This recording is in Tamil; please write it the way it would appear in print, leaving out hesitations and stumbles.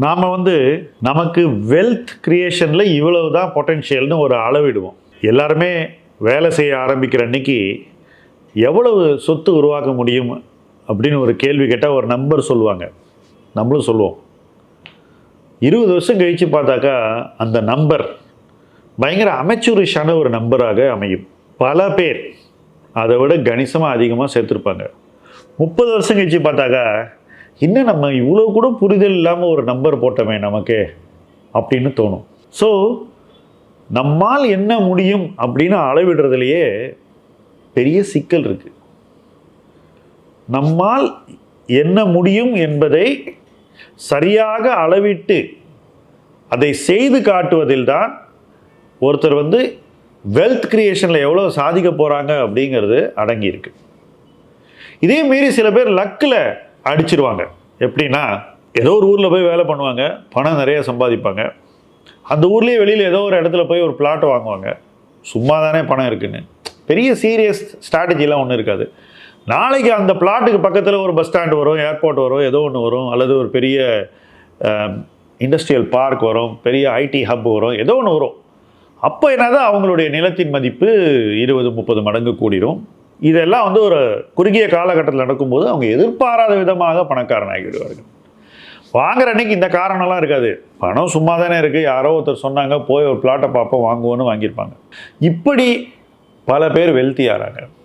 நாம் நமக்கு வெல்த் கிரியேஷனில் இவ்வளவு தான் பொட்டென்ஷியல்னு ஒரு அளவிடுவோம். எல்லாருமே வேலை செய்ய ஆரம்பிக்கிற அன்னைக்கு எவ்வளவு சொத்து உருவாக்க முடியும் அப்படின்னு ஒரு கேள்வி கேட்டால் ஒரு நம்பர் சொல்லுவாங்க, நம்மளும் சொல்லுவோம். 20 வருஷம் கழித்து பார்த்தாக்கா அந்த நம்பர் பயங்கர அமெச்சூரிஷான ஒரு நம்பராக அமையும். பல பேர் அதை விட கணிசமாக அதிகமாக சேர்த்துருப்பாங்க. 30 வருஷம் கழித்து பார்த்தாக்கா இன்னும் நம்ம இவ்வளோ கூட புரிதல் இல்லாமல் ஒரு நம்பர் போட்டோமே நமக்கு அப்படின்னு தோணும். ஸோ நம்மால் என்ன முடியும் அப்படின்னு அளவிடுறதுலையே பெரிய சிக்கல் இருக்குது. நம்மால் என்ன முடியும் என்பதை சரியாக அளவிட்டு அதை செய்து காட்டுவதில் தான் ஒருத்தர் வெல்த் கிரியேஷனில் எவ்வளோ சாதிக்க போகிறாங்க அப்படிங்கிறது அடங்கியிருக்கு. இதே மீறி சில பேர் லக்கில் அடிச்சிருவாங்க. எப்படின்னா, ஏதோ ஒரு ஊரில் போய் வேலை பண்ணுவாங்க, பணம் நிறைய சம்பாதிப்பாங்க. அந்த ஊர்லேயே வெளியில் ஏதோ ஒரு இடத்துல போய் ஒரு பிளாட் வாங்குவாங்க. சும்மா தானே பணம் இருக்குன்னு, பெரிய சீரியஸ் ஸ்ட்ராட்டஜிலாம் ஒன்றும் இருக்காது. நாளைக்கு அந்த பிளாட்டுக்கு பக்கத்தில் ஒரு பஸ் ஸ்டாண்டு வரும், ஏர்போர்ட் வரும், ஏதோ ஒன்று வரும், அல்லது ஒரு பெரிய இண்டஸ்ட்ரியல் பார்க் வரும், பெரிய ஐடி ஹப் வரும், ஏதோ ஒன்று வரும். அப்போ என்னதான் அவங்களுடைய நிலத்தின் மதிப்பு 20-30 மடங்கு கூடிரும். இதெல்லாம் ஒரு குறுகிய காலகட்டத்தில் நடக்கும்போது அவங்க எதிர்பாராத விதமாக பணக்காரனாகிவிடுவார்கள். வாங்குற அன்னைக்கு இந்த காரணம்லாம் இருக்காது. பணம் சும்மா தானே இருக்குது, யாரோ ஒருத்தர் சொன்னாங்க, போய் ஒரு பிளாட்டை பார்ப்போம் வாங்குவோன்னு வாங்கியிருப்பாங்க. இப்படி பல பேர் வெல்த்தி ஆகிறாங்க.